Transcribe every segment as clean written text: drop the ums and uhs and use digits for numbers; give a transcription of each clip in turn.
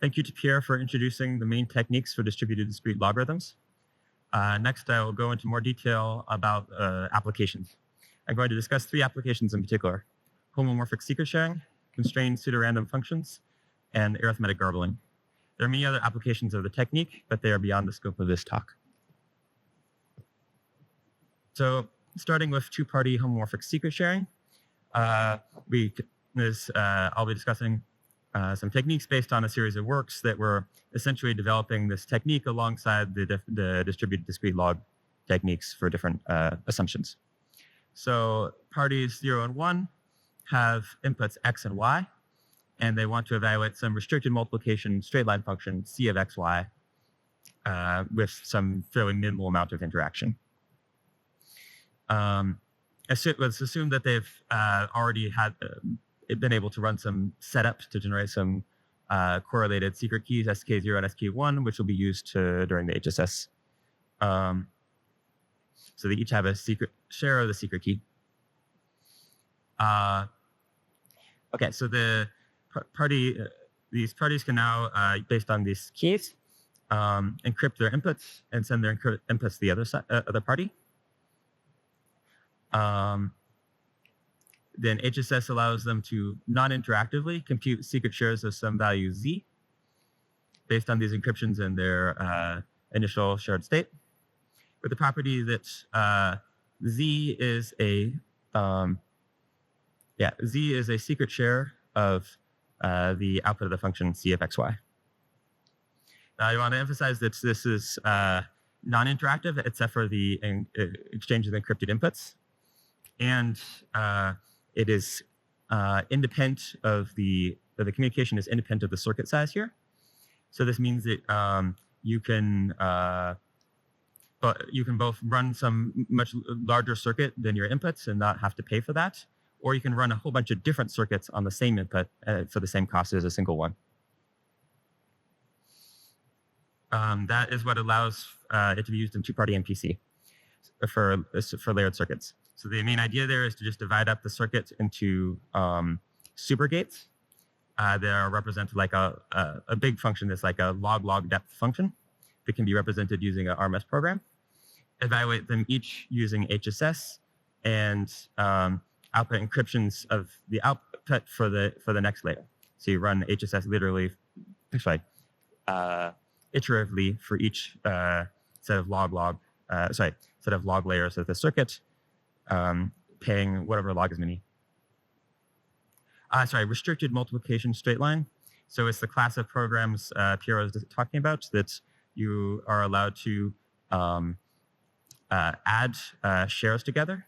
Thank you to Pierre for introducing the main techniques for distributed discrete logarithms. Next, I will go into more detail about applications. I'm going to discuss 3 applications in particular: homomorphic secret sharing, constrained pseudorandom functions, and arithmetic garbling. There are many other applications of the technique, but they are beyond the scope of this talk. So starting with two-party homomorphic secret sharing, I'll be discussing some techniques based on a series of works that were essentially developing this technique alongside the distributed discrete log techniques for different assumptions. So parties 0 and 1 have inputs x and y, and they want to evaluate some restricted multiplication straight line function c of xy with some fairly minimal amount of interaction. Let's assume that they've already had been able to run some setups to generate some correlated secret keys, SK0 and SK1, which will be used during the HSS. So they each have a secret share of the secret key. Okay, so the these parties can now, based on these keys, encrypt their inputs and send their inputs to the other party. Then HSS allows them to non-interactively compute secret shares of some value z based on these encryptions and their initial shared state, with the property that z is a secret share of the output of the function c of xy. Now, I want to emphasize that this is non-interactive except for the exchange of the encrypted inputs, and it is independent of the communication is independent of the circuit size here. So this means that you can both run some much larger circuit than your inputs and not have to pay for that, or you can run a whole bunch of different circuits on the same input for the same cost as a single one. That is what allows it to be used in two-party MPC for layered circuits. So the main idea there is to just divide up the circuit into super gates that are represented like a big function that's like a log depth function that can be represented using an RMS program. Evaluate them each using HSS and output encryptions of the output for the next layer. So you run HSS iteratively for each set of log layers of the circuit, paying whatever log is many. Restricted multiplication straight line. So it's the class of programs Pierre was talking about that you are allowed to add shares together,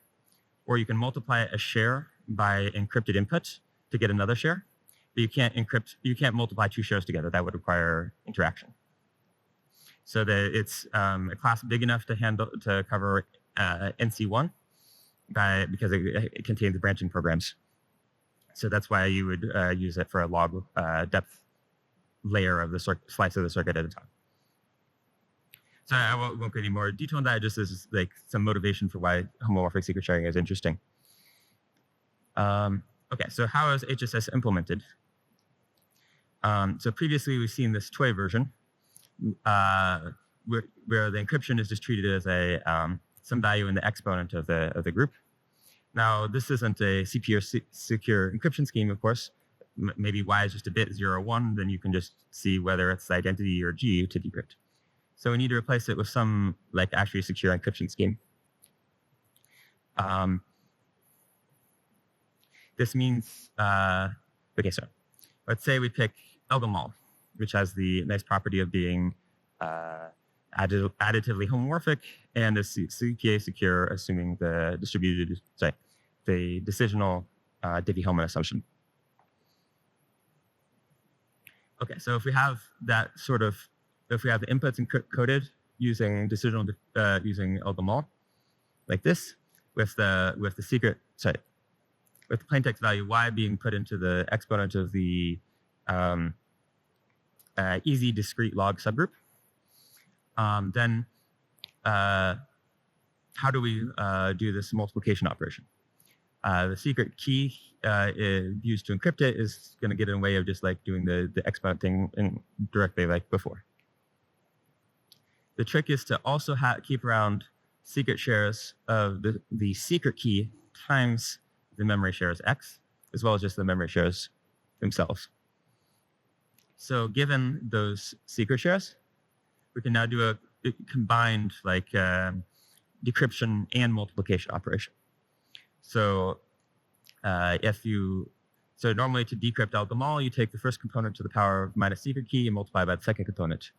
or you can multiply a share by encrypted input to get another share. But you can't multiply 2 shares together. That would require interaction. So that it's a class big enough to cover NC1 because it contains branching programs. So that's why you would use it for a log depth layer of the slice of the circuit at a time. So I won't go any more detail on that. Just as like some motivation for why homomorphic secret sharing is interesting. Okay, so how is HSS implemented? So previously we've seen this toy version where the encryption is just treated as some value in the exponent of the group. Now, this isn't a secure encryption scheme, of course. Maybe y is just a bit 0 or 1, then you can just see whether it's identity or G to decrypt. So we need to replace it with some actually secure encryption scheme. This means, okay, so let's say we pick Elgamal, which has the nice property of being additively homomorphic and is CPA secure, assuming the decisional Diffie-Hellman assumption. Okay, so if we have if we have the inputs encoded using using Elgamal, like this, with the plaintext value y being put into the exponent of the easy discrete log subgroup, then how do we do this multiplication operation? The secret key is used to encrypt it is going to get in the way of just like doing the exponent thing directly like before. The trick is to also keep around secret shares of the secret key times the memory shares X, as well as just the memory shares themselves. So given those secret shares, we can now do a combined like decryption and multiplication operation. So so normally to decrypt out them all, you take the first component to the power of minus secret key and multiply by the second component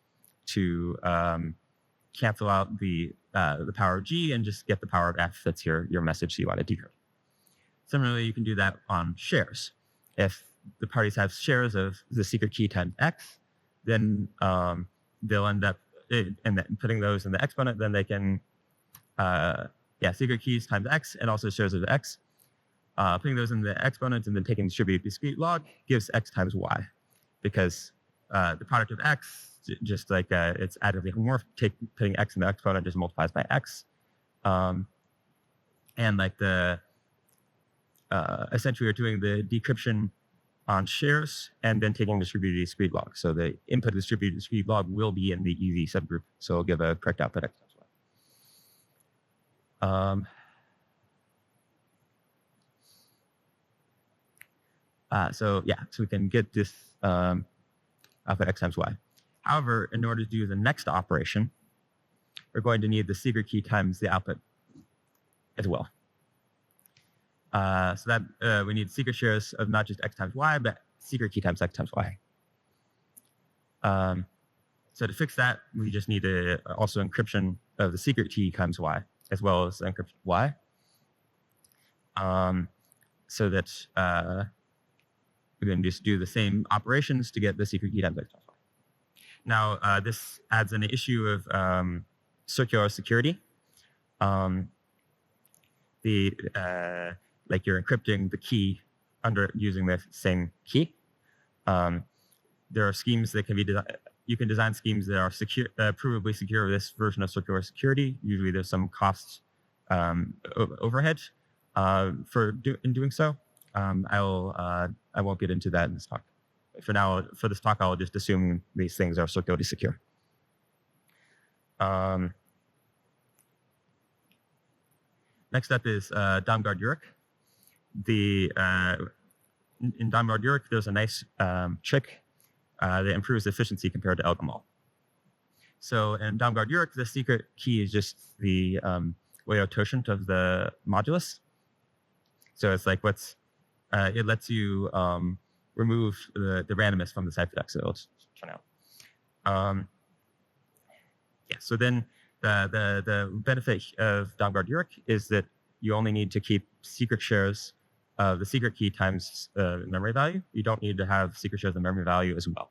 to cancel out the power of G and just get the power of F. That's your message you want to decrypt. Similarly, you can do that on shares. If the parties have shares of the secret key times X, then they'll end up putting those in the exponent. Then they can, secret keys times X and also shares of X. Putting those in the exponent and then taking distributed discrete log gives X times Y, because the product of X, just like it's additively homomorphic, putting X in the exponent just multiplies by X. And like essentially we're doing the decryption on shares and then taking distributed discrete log. So the input of distributed discrete log will be in the easy subgroup. So it'll give a correct output X times Y. So we can get this output X times Y. However, in order to do the next operation, we're going to need the secret key times the output as well. So that we need secret shares of not just X times Y, but secret key times X times Y. So to fix that, we just need also encryption of the secret key times Y, as well as encryption of Y. So that we can just do the same operations to get the secret key times X times Y. Now, this adds an issue of circular security. Like you're encrypting the key using the same key. There are schemes that can be designed. You can design schemes that are secure, provably secure with this version of circular security. Usually, there's some cost overhead in doing so. I won't get into that in this talk. For now, for this talk, I'll just assume these things are circularly secure. Next up is Damgard-Urich. In Damgard-Urich, there's a nice trick that improves efficiency compared to Elgamal. So in Damgard-Urich, the secret key is just the Weyl-Totient of the modulus. So it's like it lets you remove the randomness from the ciphertext. So let's try now. So then the benefit of Damgard-Urich is that you only need to keep secret shares of the secret key times memory value. You don't need to have secret shares of memory value as well.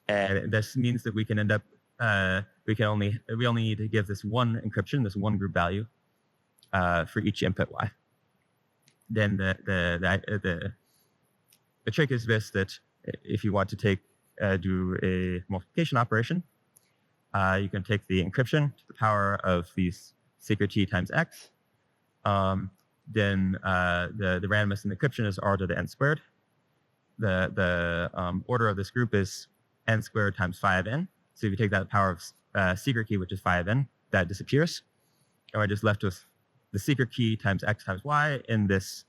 And this means that we can end up we only need to give this one encryption, this one group value for each input Y. Then the trick is this, that if you want to do a multiplication operation, you can take the encryption to the power of these secret key times X. Then the randomness in the encryption is R to the n squared. The order of this group is n squared times phi of n. So if you take that power of secret key, which is phi of n, that disappears. And we're just left with the secret key times X times Y in this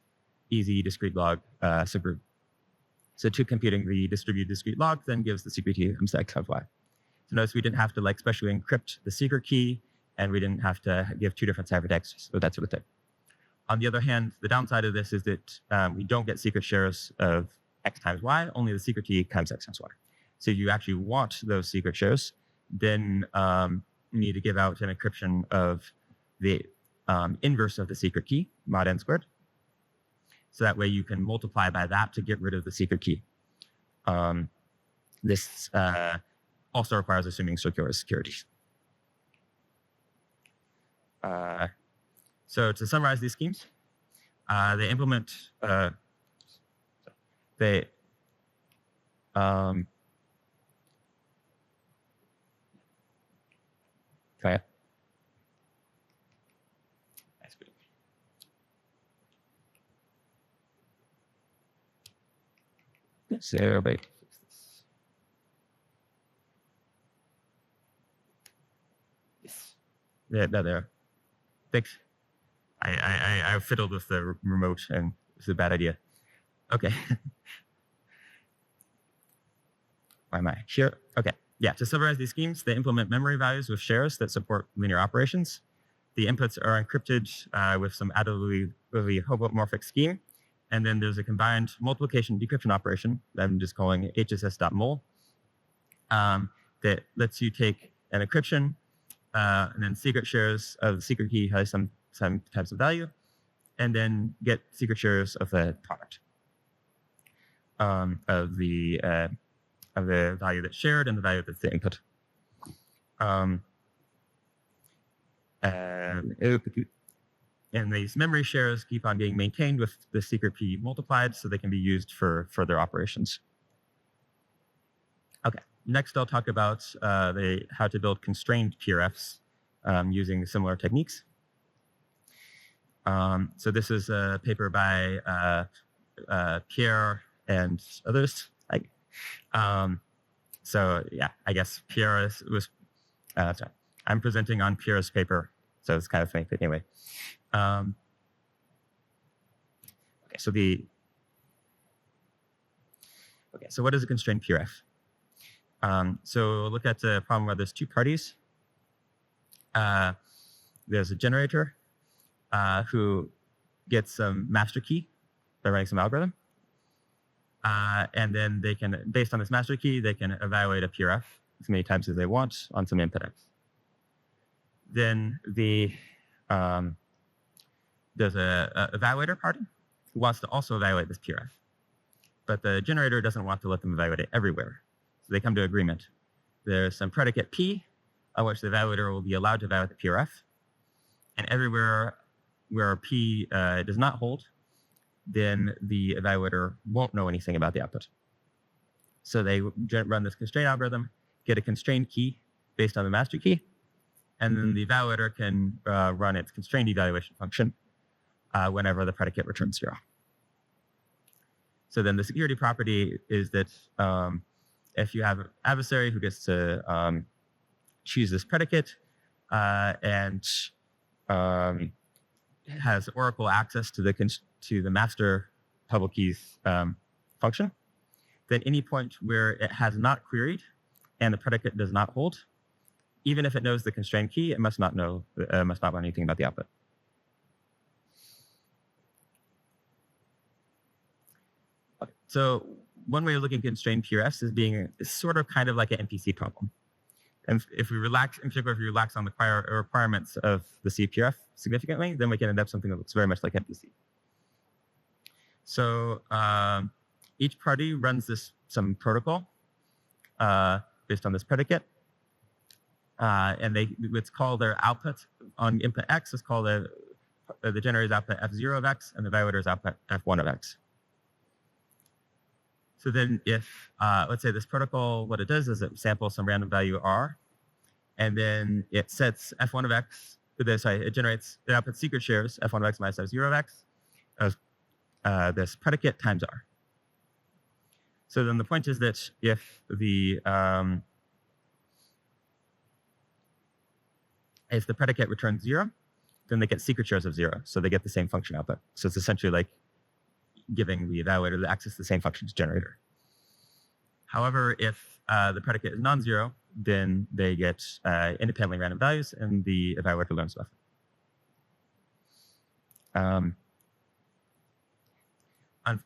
easy discrete log subgroup. So two computing the distributed discrete log then gives the secret key times X times Y. So notice we didn't have to specially encrypt the secret key, and we didn't have to give two different ciphertexts, so that sort of thing. On the other hand, the downside of this is that we don't get secret shares of X times Y, only the secret key times X times Y. So if you actually want those secret shares, then you need to give out an encryption of the inverse of the secret key, mod n squared. So that way you can multiply by that to get rid of the secret key. This also requires assuming circular security. So to summarize these schemes, they implement So wait. Yes. Yeah, no, there. Thanks. I fiddled with the remote and it's a bad idea. Okay. Why am I here? Okay. Yeah, to summarize these schemes, they implement memory values with shares that support linear operations. The inputs are encrypted with some additively homomorphic scheme. And then there's a combined multiplication decryption operation that I'm just calling hss.mul that lets you take an encryption and then secret shares of the secret key has some types of value, and then get secret shares of the product of the value that's shared and the value that's the input. And these memory shares keep on being maintained with the secret key multiplied so they can be used for further operations. Okay, next I'll talk about how to build constrained PRFs using similar techniques. So this is a paper by Pierre and others. So yeah, I guess Pierre was, sorry, I'm presenting on Pierre's paper, so it's kind of funny, but anyway. Okay, so what is a constrained PRF? So look at the problem where there's two parties. There's a generator who gets some master key by running some algorithm. And then they can, based on this master key, they can evaluate a PRF as many times as they want on some input x. Then there's a evaluator party who wants to also evaluate this PRF. But the generator doesn't want to let them evaluate it everywhere. So they come to agreement. There's some predicate P on which the evaluator will be allowed to evaluate the PRF. And everywhere where P does not hold, then the evaluator won't know anything about the output. So they run this constraint algorithm, get a constrained key based on the master key, and then the evaluator can run its constrained evaluation function whenever the predicate returns 0. So then the security property is that if you have an adversary who gets to choose this predicate and has Oracle access to the master public keys function, then any point where it has not queried and the predicate does not hold, even if it knows the constrained key, it must not know anything about the output. Okay. So one way of looking at constrained PRFs is sort of kind of like an MPC problem. And if we relax, in particular, if we relax on the requirements of the CPRF significantly, then we can end up something that looks very much like MPC. So each party runs some protocol based on this predicate. And it's called their output on input X is called the generator's output F0 of X and the evaluator's output F1 of X. So then if, let's say this protocol, what it does is it samples some random value R, and then it sets F1 of X, it outputs secret shares, F1 of X minus F0 of X, of this predicate times R. So then the point is that if the predicate returns 0, then they get secret shares of 0. So they get the same function output. So it's essentially like giving the evaluator the access to the same function's generator. However, if the predicate is non-zero, then they get independently random values, and the evaluator learns with it.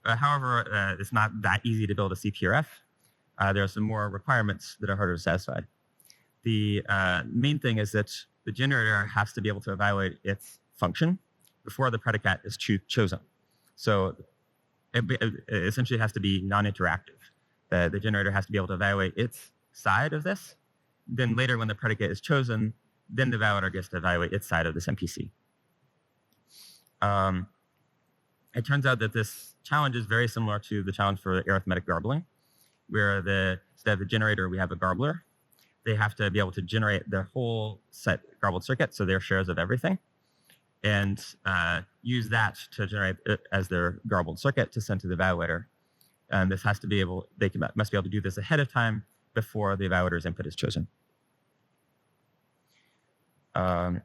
However, it's not that easy to build a CPRF. There are some more requirements that are harder to satisfy. The main thing is that the generator has to be able to evaluate its function before the predicate is chosen. So it essentially has to be non-interactive. The generator has to be able to evaluate its side of this. Then later, when the predicate is chosen, then the evaluator gets to evaluate its side of this MPC. It turns out that this challenge is very similar to the challenge for arithmetic garbling, where instead of the generator, we have a garbler. They have to be able to generate their whole set garbled circuit, so their shares of everything, and use that to generate it as their garbled circuit to send to the evaluator. And this has to be able, must be able to do this ahead of time before the evaluator's input is chosen. Now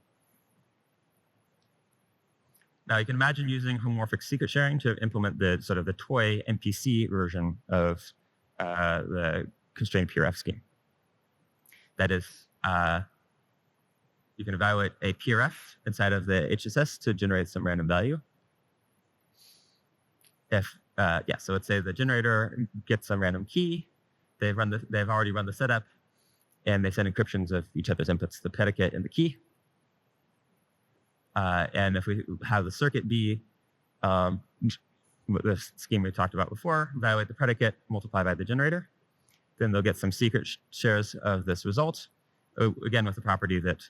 you can imagine using homomorphic secret sharing to implement the sort of the toy MPC version of the constrained PRF scheme. That is, you can evaluate a PRF inside of the HSS to generate some random value. So let's say the generator gets some random key. They've already run the setup, and they send encryptions of each other's inputs, the predicate and the key. And if we have the circuit be the scheme we talked about before, evaluate the predicate, multiply by the generator, then they'll get some secret shares of this result, again with the property that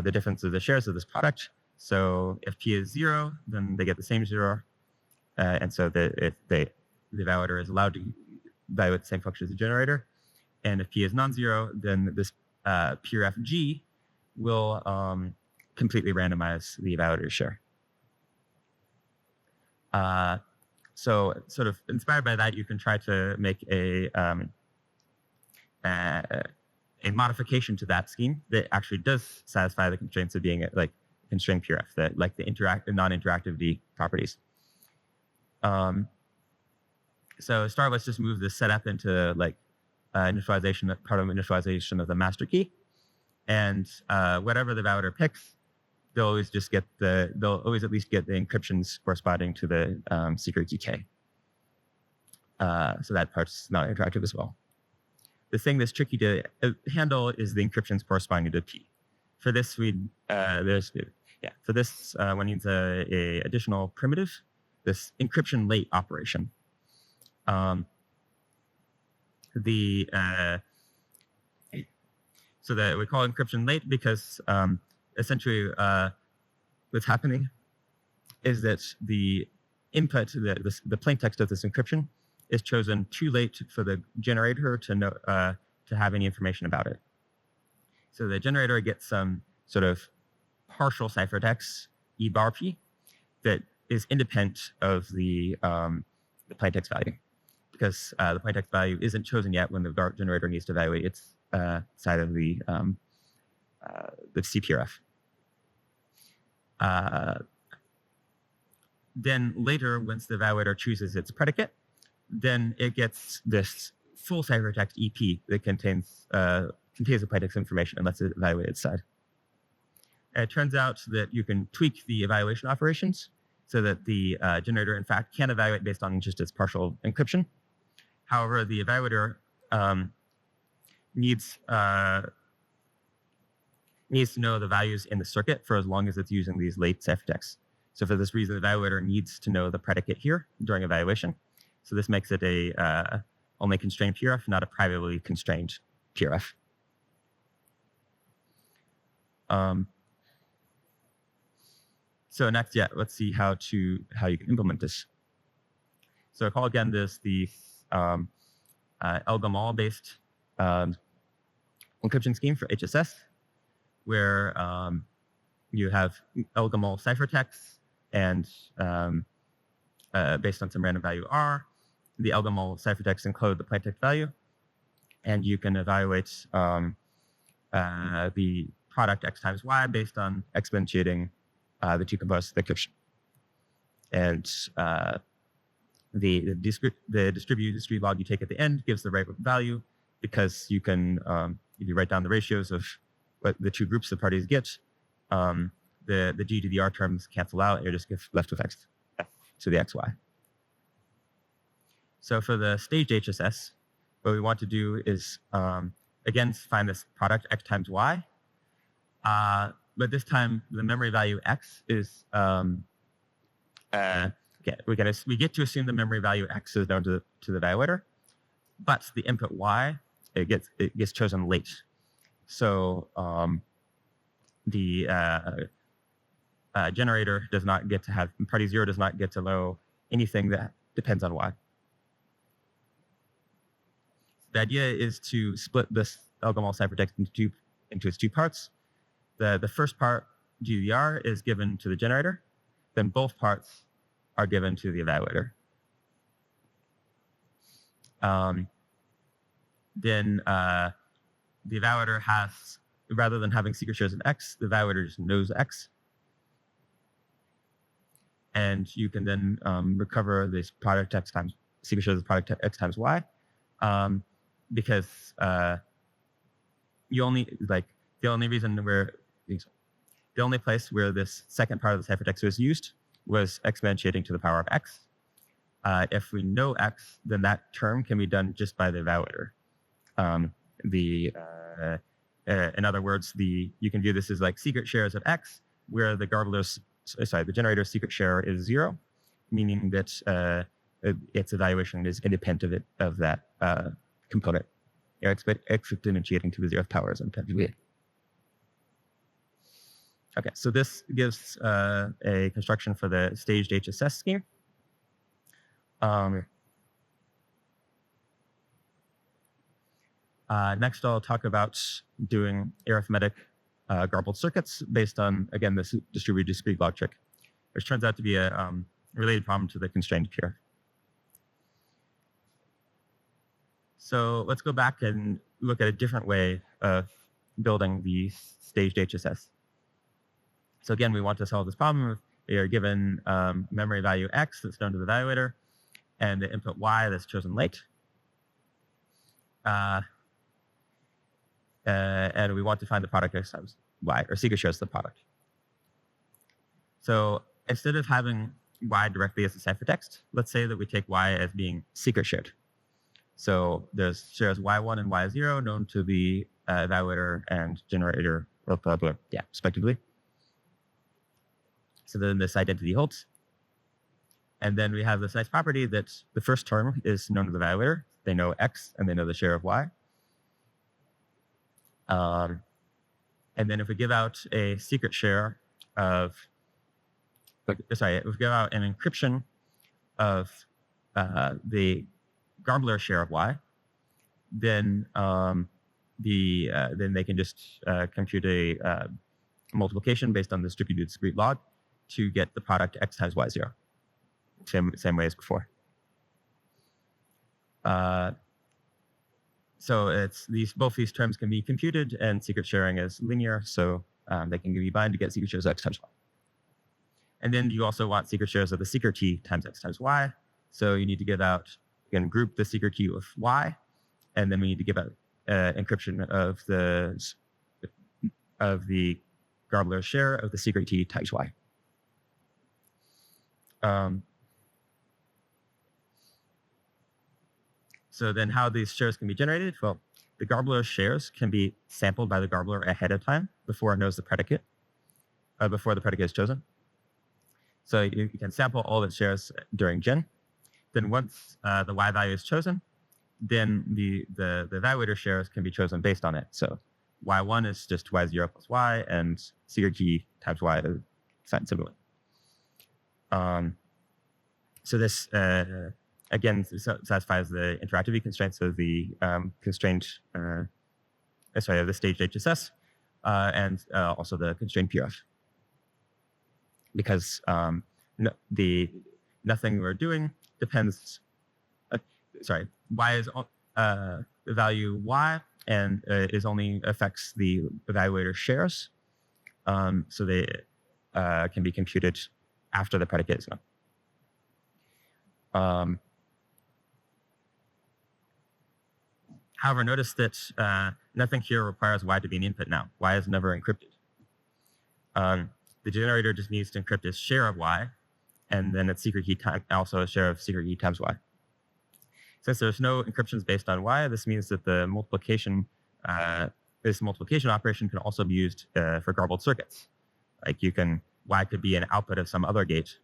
the difference of the shares of this product. So if P is 0, then they get the same 0. And so if the evaluator is allowed to evaluate the same function as the generator. And if P is non-zero, then this PRFG will completely randomize the evaluator's share. So sort of inspired by that, you can try to make a modification to that scheme that actually does satisfy the constraints of being like constrained PRF, that like the non-interactivity properties. So to start, let's just move this setup into like initialization, part of initialization of the master key, and whatever the evaluator picks, they'll always at least get the encryptions corresponding to the secret key K. So that part's not interactive as well. The thing that's tricky to handle is the encryptions corresponding to P. For this, one needs a additional primitive, this encryption late operation. So that we call encryption late because essentially what's happening is that the input, the plain text of this encryption is chosen too late for the generator to know to have any information about it. So the generator gets some sort of partial ciphertext E bar P that is independent of the plaintext value, because the plaintext value isn't chosen yet when the generator needs to evaluate its side of the CPRF. Then later, once the evaluator chooses its predicate, then it gets this full ciphertext EP that contains the plaintext information and lets it evaluate its side. And it turns out that you can tweak the evaluation operations so that the generator, in fact, can evaluate based on just its partial encryption. However, the evaluator needs to know the values in the circuit for as long as it's using these late ciphertexts. So for this reason, the evaluator needs to know the predicate here during evaluation. So this makes it a only constrained PRF, not a privately constrained PRF. So next, let's see how you can implement this. So I call again this the El-Gamal based encryption scheme for HSS, where you have El-Gamal ciphertext and based on some random value R, the El-Gamal ciphertext encode the plaintext value, and you can evaluate the product X times Y based on exponentiating the two components of the encryption. And the discrete log you take at the end gives the right value, because you can, if you write down the ratios of what the two groups of parties get, the G to the R terms cancel out, and you're just left with X to the XY. So for the staged HSS, what we want to do is, again, find this product X times Y. But this time, the memory value X is, we get to assume the memory value X is known to the evaluator, but the input Y, it gets chosen late. So the generator does not get to have, party 0 does not get to know anything that depends on Y. The idea is to split this El-Gamal ciphertext into its two parts. The first part, GDR, is given to the generator. Then both parts are given to the evaluator. then the evaluator has, rather than having secret shares of X, the evaluator just knows X. And you can then recover this product X times secret shares of product X times Y, because you only the only reason where the only place where this second part of the ciphertext was used was exponentiating to the power of X. If we know X, then that term can be done just by the evaluator. In other words, you can view this as like secret shares of X, where the generator's secret share is 0, meaning that its evaluation is independent of that component. Exponentiating to the 0th power is independent. Okay, so this gives a construction for the staged HSS scheme. Next, I'll talk about doing arithmetic garbled circuits based on, again, this distributed discrete log trick, which turns out to be a related problem to the constrained pure. So let's go back and look at a different way of building the staged HSS. So again, we want to solve this problem. We are given memory value X that's known to the evaluator, and the input Y that's chosen late. And we want to find the product X times Y, or secret shares of the product. So instead of having Y directly as a ciphertext, let's say that we take Y as being secret shared. So there's shares Y1 and Y0 known to the evaluator and generator, respectively. So then this identity holds. And then we have this nice property that the first term is known to the evaluator. They know X and they know the share of Y. And then if we give out a secret share of, if we give out an encryption of the Garbler share of Y, then then they can just compute a multiplication based on the distributed discrete log to get the product X times Y0. Same way as before. So it's both these terms can be computed, and secret sharing is linear, so they can be bind to get secret shares of X times Y. And then you also want secret shares of the secret key times X times Y. So you need to give out, again, group the secret key with Y, and then we need to give out encryption of the Garbler share of the secret key times Y. So then how these shares can be generated? Well, the Garbler shares can be sampled by the Garbler ahead of time before it knows the predicate, before the predicate is chosen. So you can sample all the shares during gen. Then once the Y value is chosen, then the evaluator shares can be chosen based on it. So Y1 is just Y0 plus Y, and secret key times Y is assigned similarly. So this, again, satisfies the interactivity constraints of the constrained, of the staged HSS, and also the constrained PRF. Because nothing we're doing depends, Y is the value Y, and is only affects the evaluator shares. So they can be computed after the predicate is known. However, notice that nothing here requires Y to be an input now. Y is never encrypted. The generator just needs to encrypt its share of Y, and then its secret key also a share of secret key times Y. Since there's no encryptions based on Y, this means that the multiplication, this multiplication operation can also be used for garbled circuits. Like Y could be an output of some other gate,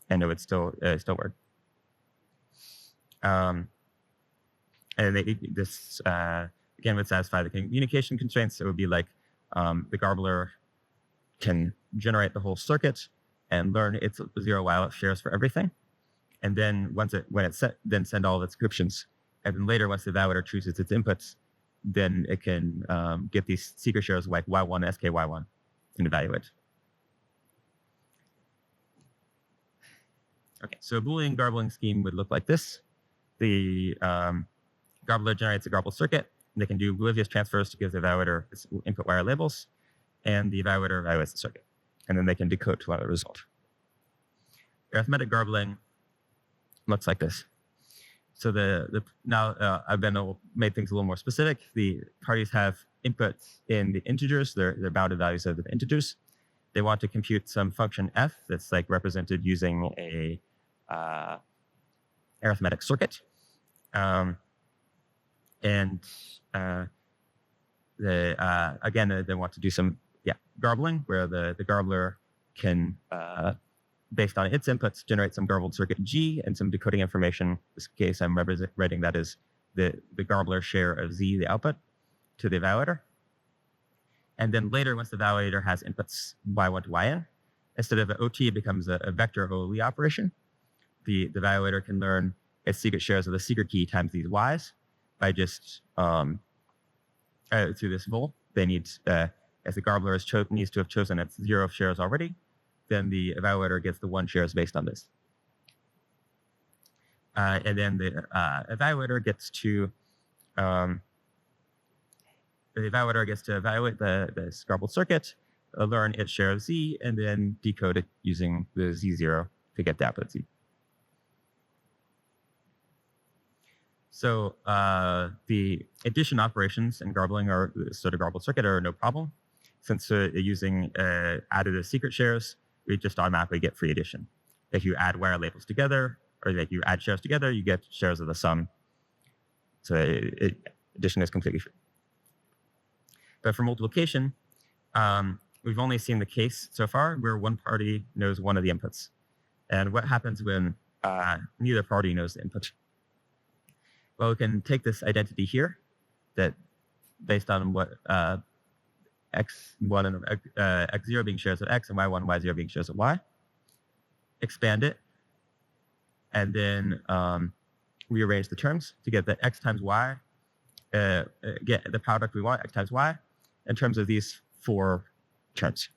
and it would still work. And this again would satisfy the communication constraints. It would be like the Garbler can generate the whole circuit and learn its 0 Y shares for everything, and then then send all of its encryptions. And then later, once the evaluator chooses its inputs, then it can get these secret shares like Y1, SKY1, and evaluate. Okay, so a Boolean garbling scheme would look like this. The Garbler generates a garbled circuit. They can do oblivious transfers to give the evaluator its input wire labels, and the evaluator evaluates the circuit. And then they can decode to a result. Arithmetic garbling looks like this. So now I've made things a little more specific. The parties have inputs in the integers, their bounded values of the integers. They want to compute some function f that's like represented using a arithmetic circuit. Again, they want to do some garbling, where the garbler can, based on its inputs, generate some garbled circuit G and some decoding information. In this case, I'm writing that as the garbler share of Z, the output, to the evaluator. And then later, once the evaluator has inputs y1 to yn, instead of an OT, it becomes a vector OLE operation. The evaluator can learn its secret shares of the secret key times these y's by just, through this vol. They need, as the garbler needs to have chosen its 0 shares already, then the evaluator gets the 1 shares based on this. And then the evaluator gets to evaluate the garbled circuit, learn its share of Z, and then decode it using the Z0 to get the output Z. So the addition operations in garbling or sort of garbled circuit are no problem. Since using additive secret shares, we just automatically get free addition. If you add wire labels together, or if you add shares together, you get shares of the sum. So addition is completely free. But for multiplication, we've only seen the case so far where one party knows one of the inputs. And what happens when neither party knows the input? Well, we can take this identity here, that based on what x1 and x0 being shares of x and y1 and y0 being shares of y, expand it, and then rearrange the terms to get the x times y, get the product we want, x times y, in terms of these 4 terms.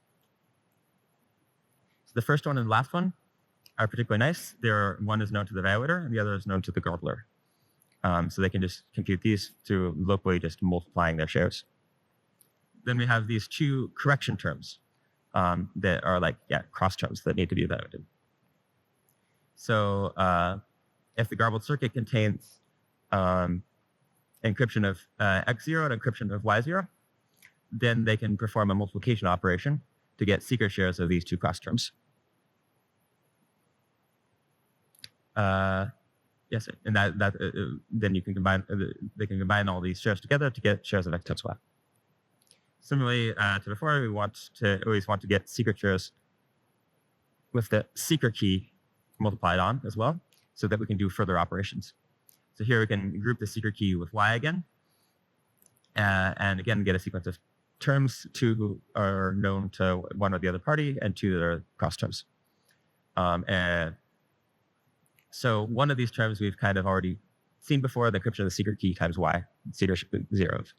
So the first one and the last one are particularly nice. One is known to the evaluator, and the other is known to the garbler. So they can just compute these through locally just multiplying their shares. Then we have these 2 correction terms that are like cross terms that need to be evaluated. So if the garbled circuit contains encryption of x0 and encryption of y0, then they can perform a multiplication operation to get secret shares of these 2 cross terms. Yes, and then you can combine. They can combine all these shares together to get shares of x times y. Similarly to before, we always want to get secret shares with the secret key multiplied on as well, so that we can do further operations. So here we can group the secret key with y again, and again get a sequence of terms. 2 are known to one or the other party, and 2 that are cross terms. So one of these terms we've kind of already seen before, the encryption of the secret key times y, secret zeros.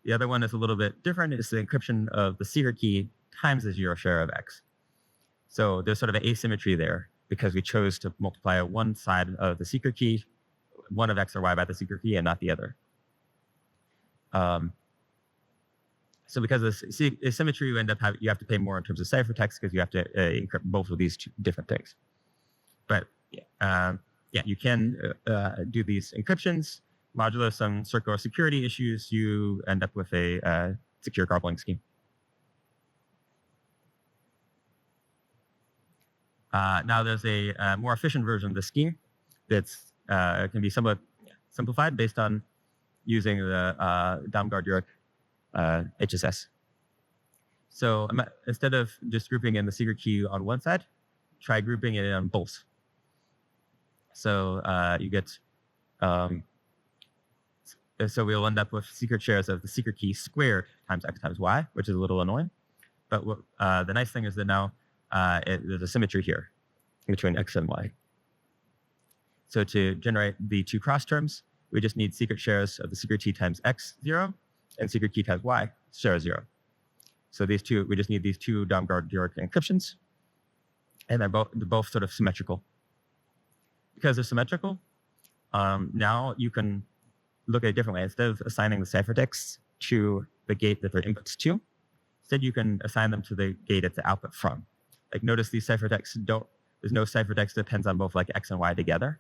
The other one is a little bit different. It's the encryption of the secret key times the 0 share of x. So there's sort of an asymmetry there because we chose to multiply one side of the secret key, one of x or y by the secret key and not the other. So because of this asymmetry, you have to pay more in terms of ciphertext because you have to encrypt both of these 2 different things. But you can do these encryptions. Modulo some circular security issues, you end up with a secure garbling scheme. Now there's a more efficient version of the scheme that's can be somewhat simplified based on using the Damgard-Uric HSS. So instead of just grouping in the secret key on one side, try grouping it on both. So you get, so we'll end up with secret shares of the secret key squared times x times y, which is a little annoying. But the nice thing is that now there's a symmetry here between x and y. So to generate the 2 cross terms, we just need secret shares of the secret key times x0 and secret key times y share 0. So we just need these 2 Damgard-Uric encryptions, and they're both sort of symmetrical. Because they're symmetrical, now you can look at it a different way. Instead of assigning the ciphertext to the gate that they're inputs to, instead you can assign them to the gate it's the output from. Like notice these ciphertexts there's no ciphertext that depends on both like X and Y together.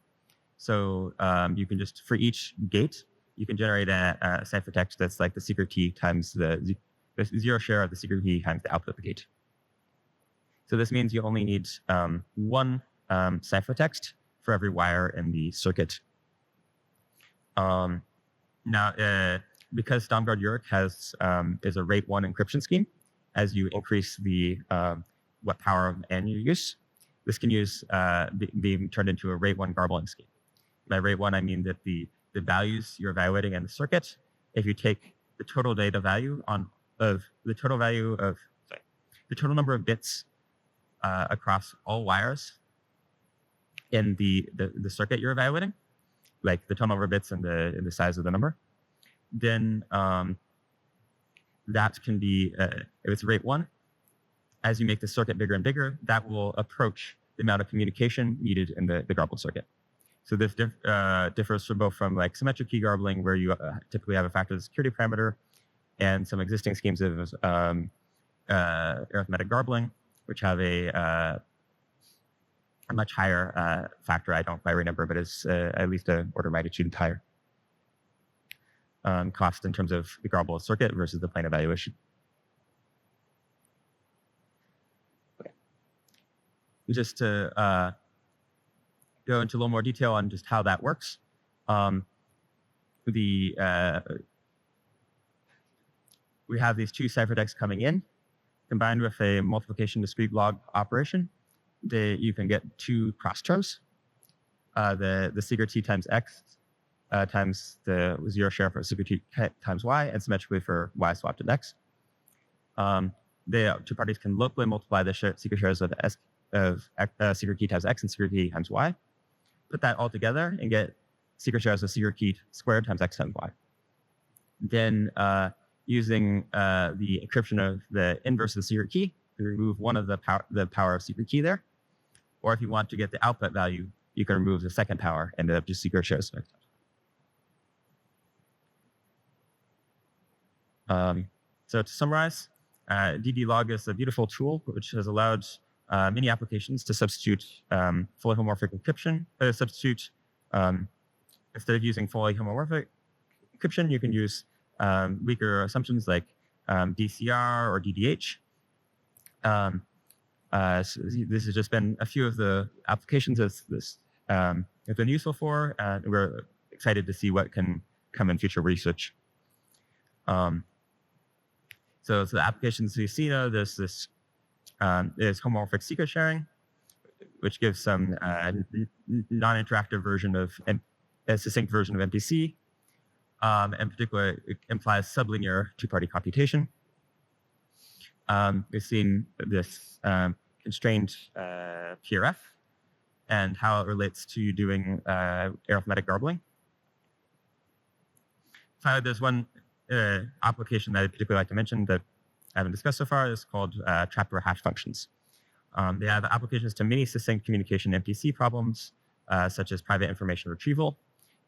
So you can just, for each gate, you can generate a ciphertext that's like the secret key times the zero share of the secret key times the output of the gate. So this means you only need one ciphertext for every wire in the circuit. Now, because Stamgaard-Yurek is a rate 1 encryption scheme, as you increase the what power of N you use, this can be turned into a rate 1 garbling scheme. By rate 1, I mean that the values you're evaluating in the circuit, if you take the total data value the total number of bits across all wires in the circuit you're evaluating, like the total number of bits and the size of the number, then that can be, if it's rate 1, as you make the circuit bigger and bigger, that will approach the amount of communication needed in the garbled circuit. So this differs from like symmetric key garbling, where you typically have a factor of the security parameter, and some existing schemes of arithmetic garbling, which have a much higher factor. I don't quite remember, but it's at least an order of magnitude higher cost in terms of the garbled circuit versus the plain evaluation. Okay. Just to go into a little more detail on just how that works. We have these two ciphertexts coming in, combined with a multiplication discrete log operation. You can get two cross terms, the secret t times x times the zero share for secret t times y, and symmetrically for y swapped at x. The two parties can locally multiply the secret shares of secret key times x and secret key times y, put that all together and get secret shares of secret key squared times x times y. Then using the encryption of the inverse of the secret key, you remove one of the power of secret key there. Or if you want to get the output value, you can remove the second power and end up just secret shares. So to summarize, ddlog is a beautiful tool which has allowed many applications to substitute fully homomorphic encryption. Instead of using fully homomorphic encryption, you can use weaker assumptions like DCR or DDH. So this has just been a few of the applications that this has been useful for, and we're excited to see what can come in future research. So the applications we see now, there's this is homomorphic secret sharing, which gives some non-interactive version of a succinct version of MPC. In particular, it implies sublinear two-party computation. We've seen this constrained PRF and how it relates to doing arithmetic garbling. Finally, there's one application that I particularly like to mention that I haven't discussed so far. Is called trapdoor hash functions. They have applications to many succinct communication MPC problems, such as private information retrieval.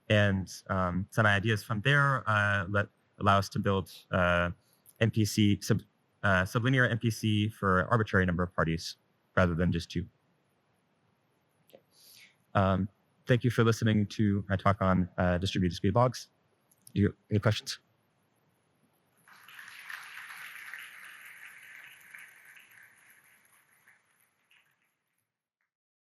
And some ideas from there allow us to build sublinear MPC for arbitrary number of parties rather than just two. Thank you for listening to my talk on distributed discrete logs. Do you have any questions?